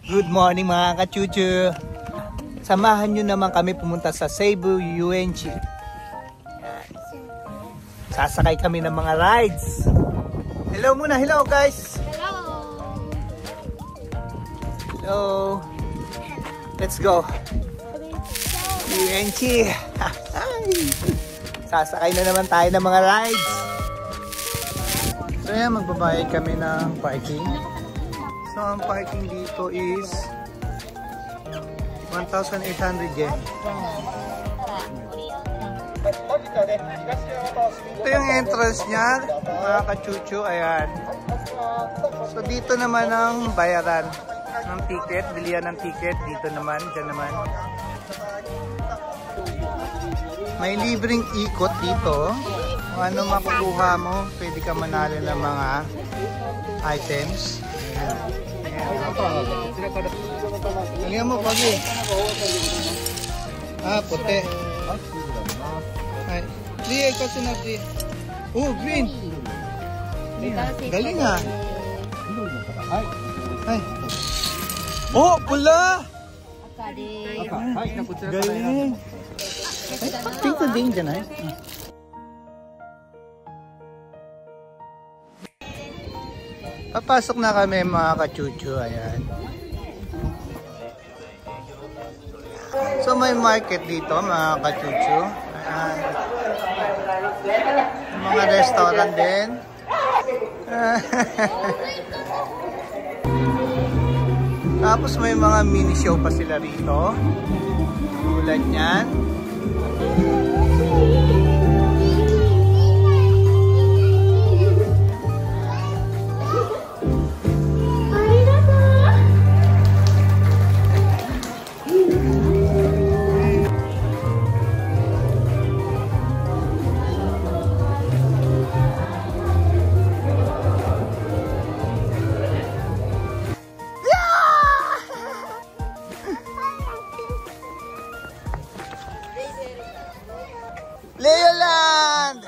Good morning mga kachuchu. Samahan nyo naman kami pumunta sa Cebu UNC. Sasakay kami ng mga rides. Hello muna, hello guys. Hello. Let's go. UNC. Sasakay na naman tayo ng mga rides. So yan, magbabayad kami ng parking. So ang parking dito is 1,800 yen. Ito yung entrance niya, mga kachuchu. Ayan. So dito naman ang bayaran ng ticket, bilihan ng ticket. Dito naman, dyan naman. May libreng ikot dito. Kung ano makukuha mo, pwede ka manalo ng mga items. Ayan mo, pagi. Puti. Ay, di, kasi natin. Oh, green. Galing ah. Ay. Oh, pula. Galing. Pink ko din dyan ay. Papasok na kami mga kachuchu. Ayan. So may market dito mga kachuchu. Ayan. Mga restaurant din. Tapos may mga mini show pa sila rito. Tulad yan. Leoland!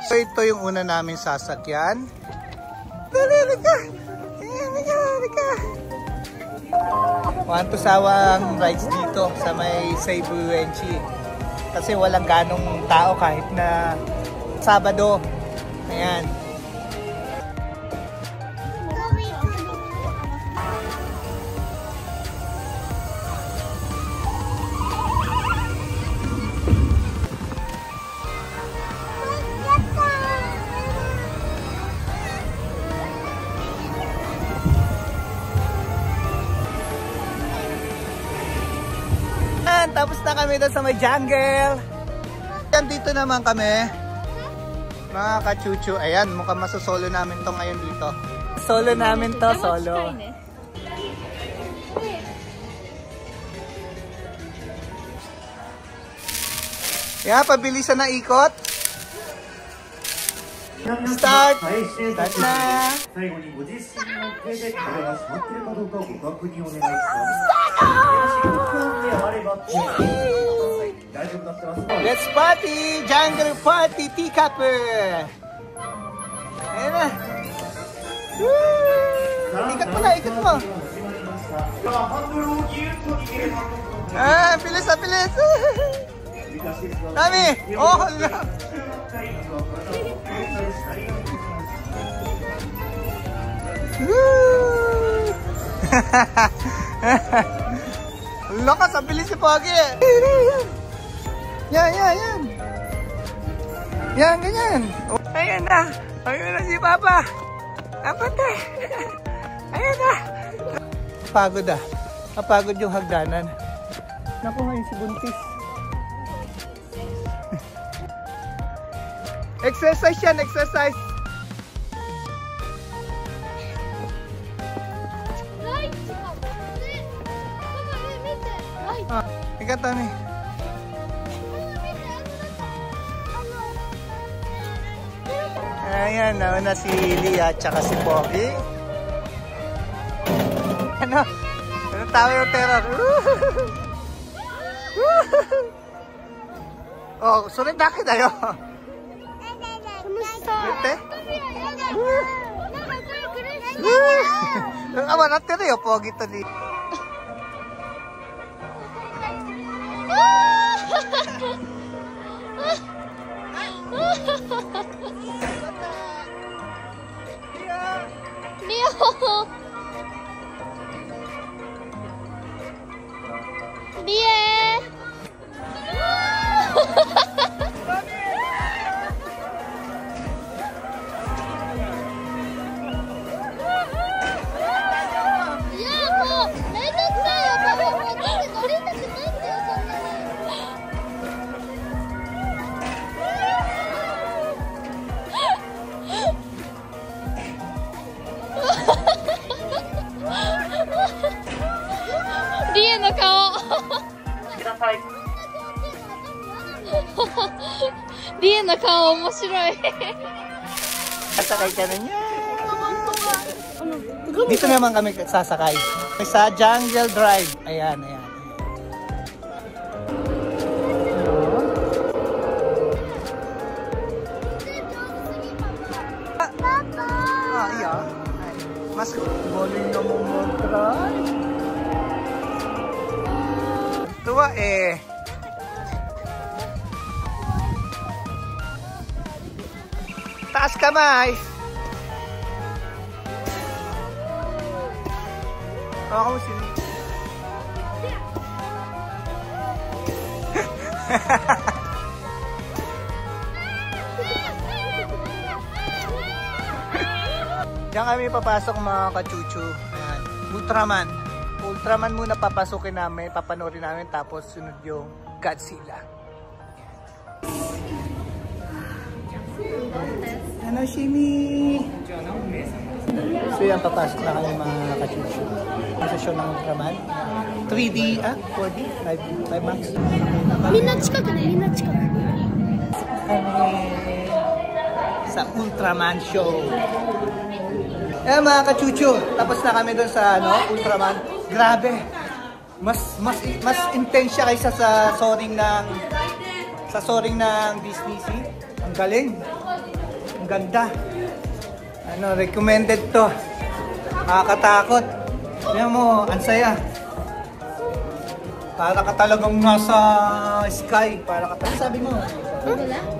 So ito yung una namin sasakyan. Halika! Halika! Want to sawang rides dito sa may Cebu UNC. Kasi walang ganong tao kahit na Sabado. Ayan. Tapos na kami doon sa may jungle. Yan, dito naman kami mga kachuchu. Ayan, mukhang masosolo namin to ngayon dito. Solo namin to, solo. Yan, pabilisan na ikot. Start! Start na! Let's party! Jungle party! Teacup! Ayan na! Ikat mo na! Ikat mo! Bilis na! Bilis! Dami! Oh! Hala! Lakas, ang bilis si Pogi. Yan. Yan, ganyan. Ayan na. Ayan na si Papa. Kapate. Ayan na. Pagod ah. Kapagod yung hagdanan. Naku, ngayon si Buntis. Exercise yan, exercise. Ikat Tami. Ayan, nauna si Lia at saka si Pogi. Ano tawag yung terror? Oh, sunod na kita yun. Kumusta? Awan, natiri o pogi to di. Rie の顔面白い。 Sasakay ka na niya. Dito naman kami sasakay. Sa Jungle Drive. Ayan, ayan. Papa! Ah, iya. Mas boling na mo mag-drive. Tuwa eh. Taas kamay. Ako mo sini. Diyan kami papasok mga kachuchu. Ayan. Ultraman. Ultraman muna papasukin namin, papanorin namin, tapos sunod yung Godzilla. Ano, Shimi? So yan, papasok na kami mga kachuchu. Sa show ng Ultraman. 3D, 4D, 5 max. Minna chikaku ne, minna chikaku. Sa Ultraman show. Eh mga kachuchu, tapos na kami doon sa Ultraman. Grabe. Mas intense siya kaysa sa soaring ng Disney Sea. Ang galing. Ang ganda. Recommended to. Nakakatakot. Tingnan mo, ang saya. Para ka talagang nasa sky. Para ka talagang, sabi mo.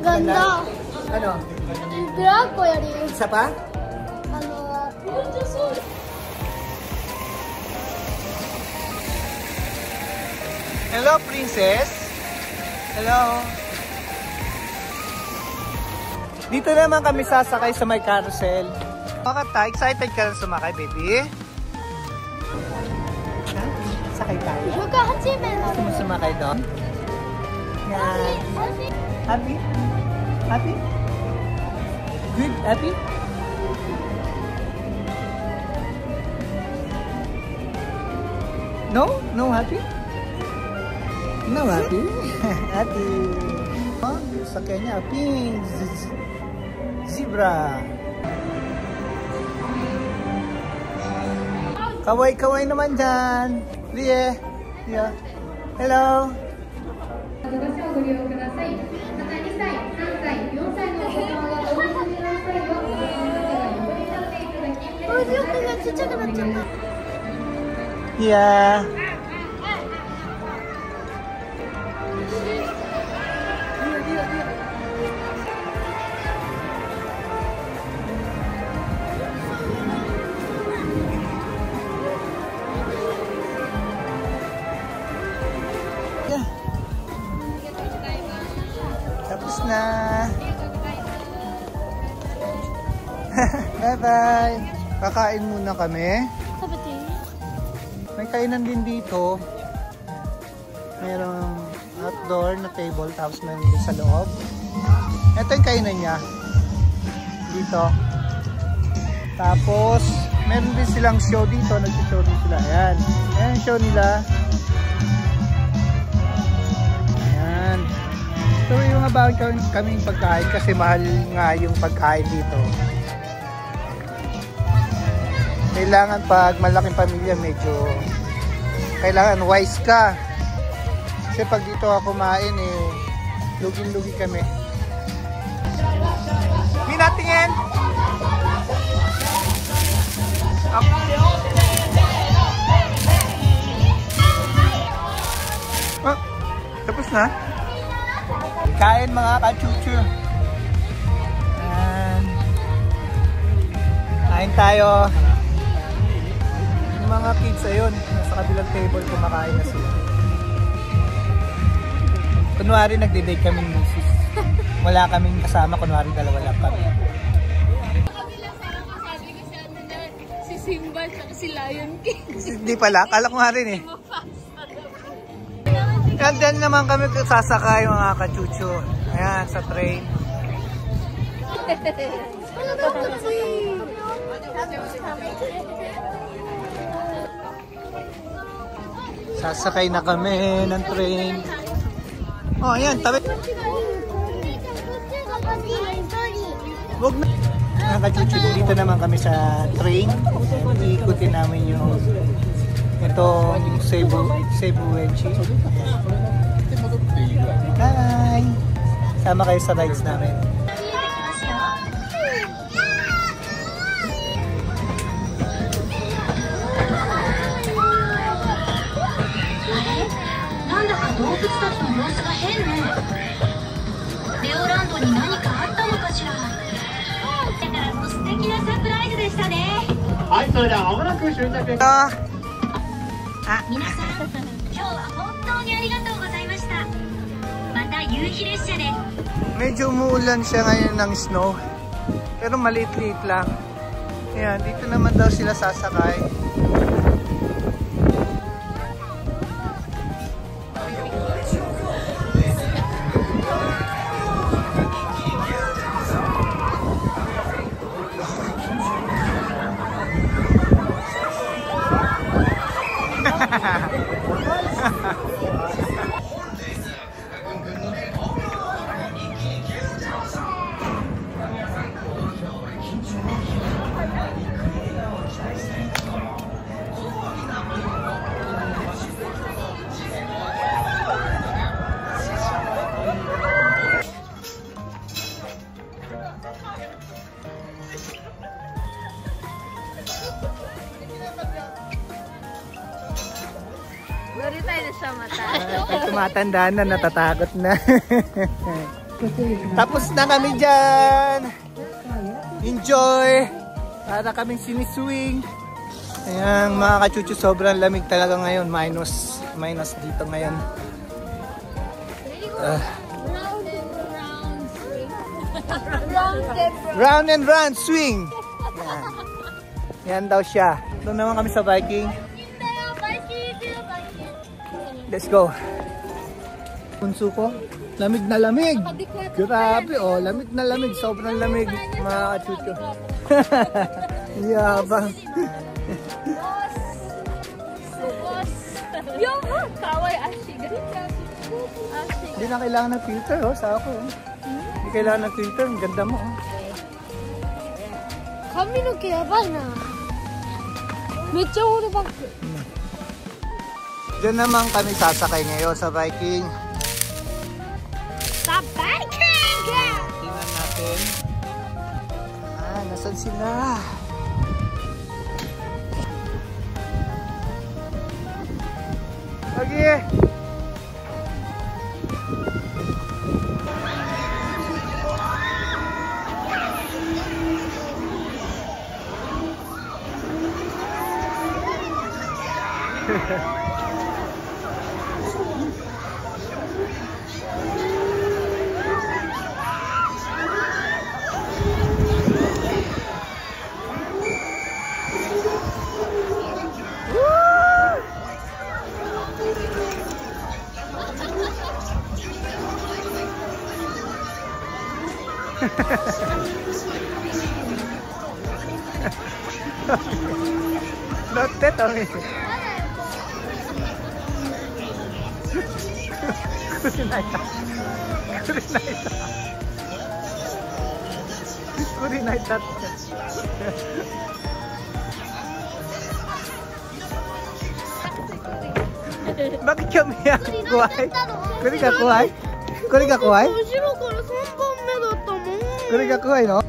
Ganda. Ano? Bravo yari. Isa pa? Hello, princess. Hello. Dito naman kami sasakay sa may carousel. Bakit excited ka na sumakay, baby? Ha? Sakay tayo? Gusto mo sumakay doon? Yan. Happy? Happy? Good? Happy? No? No happy? No happy? Happy. Oh, sa kanya, pink. Zebra. Kaway-kaway naman dyan. Rie. Yeah. Hello. Yeah. Tapos na. Bye-bye. Kakain muna kami. May kainan din dito. Mayroong outdoor na table, tapos meron din sa loob. Ito yung kainan niya. Dito. Tapos, meron din silang show dito. Nag-show din sila. Ayan. Ayan yung show nila. Ayan. So, yung about kaming pagkain kasi mahal nga yung pagkain dito. Kailangan pag malaking pamilya medyo kailangan wise ka. Kasi pag dito ako kumain lugin-lugi kami. Minatingin! Okay. Ha? Kain mga kachuchu. Ayan. Kain tayo. Yung mga kids ayun, nasa kabilang table kumakain na sila. Kunwari nagde-date kaming misis. Wala kaming kasama, kunwari dalawa lang kami. Si Simba at si Lion King. Hindi pala, kala ko nga rin eh. Yan dyan naman kami sasakay mga kachuchu. Ayan, sa train. Sasakay na kami ng train. Oh, ayan, tabi. Huwag na. Mga kachuchu, dito naman kami sa train. Iikutin namin yung itong Cebu Wenchi. Hi! Sama kayo sa rides namin. Medyo umuulan siya ngayon ng snow. Pero maliit-liit lang. Ayan, dito naman daw sila sasakay. Lari tayo na sa mata. Pag tumatanda na, natatakot na. Tapos na kami dyan. Enjoy. Para kaming siniswing. Ayan, mga kachuchu, sobrang lamig talaga ngayon. Minus dito ngayon. Round and round swing. Yan. Yan daw siya. Doon naman kami sa Viking. Let's go. Punso ko. Lamig na lamig. Grabe oh, lamig na lamig. Sobrang lamig mga kachuchu. Yabang. Hindi na kailangan ng filter oh, sa ako. Hindi kailangan ng filter. Ang ganda mo oh. Kami no kiyabay na. Mecha uri bak. Diyan naman kami sasakay ngayon sa Viking. Sa Viking! Tingnan natin. Nasaan sila? Okay. Lotte Tommy. Kurinaita. Bakit kami yan? Kuhay? Kuri ka kuhay? Kuri ka kuhay? Kuri ka kuhay, no?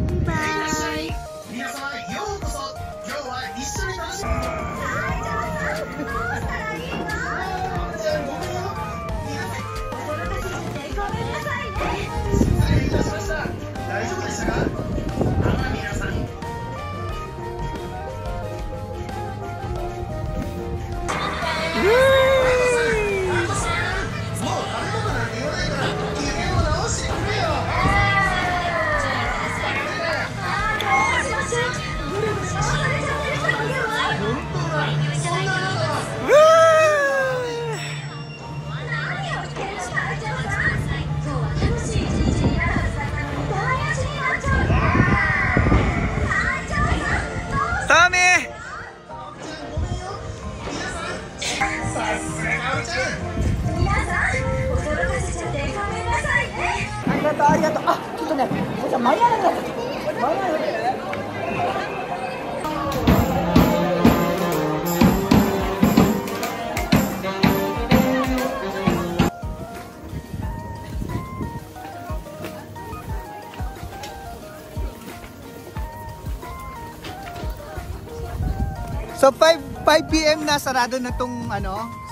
So 5 PM na, sarado na tong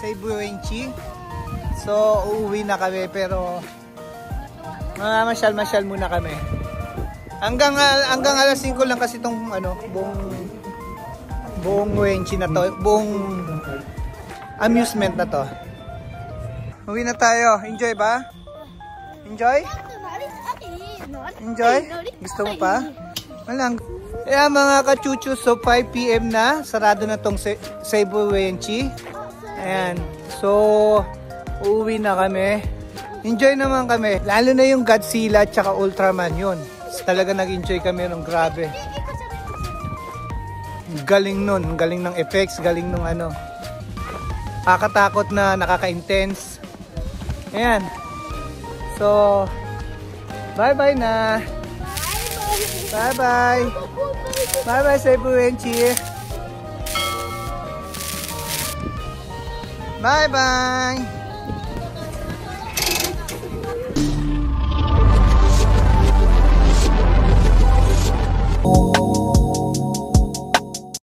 Cebu Wenchi. So uuwi na kami, pero masyal muna kami. Hanggang alas 5 lang kasi tong buong Wenchi na to, buong amusement na to. Uwi na tayo. Enjoy ba? Enjoy? Enjoy? Gusto mo pa? Walang. Kaya mga kachuchu, so 5 PM na, sarado na tong Cebu Wenchi. Ayan. So uuwi na kami. Enjoy naman kami. Lalo na yung Godzilla at saka Ultraman yun. Talaga nag-enjoy kami nung grabe. Galing nun. Galing ng effects. Galing nung kakatakot na, nakaka-intense. Ayan. So, bye-bye na. Bye-bye. Bye-bye, Cebu Wenchi. Bye-bye.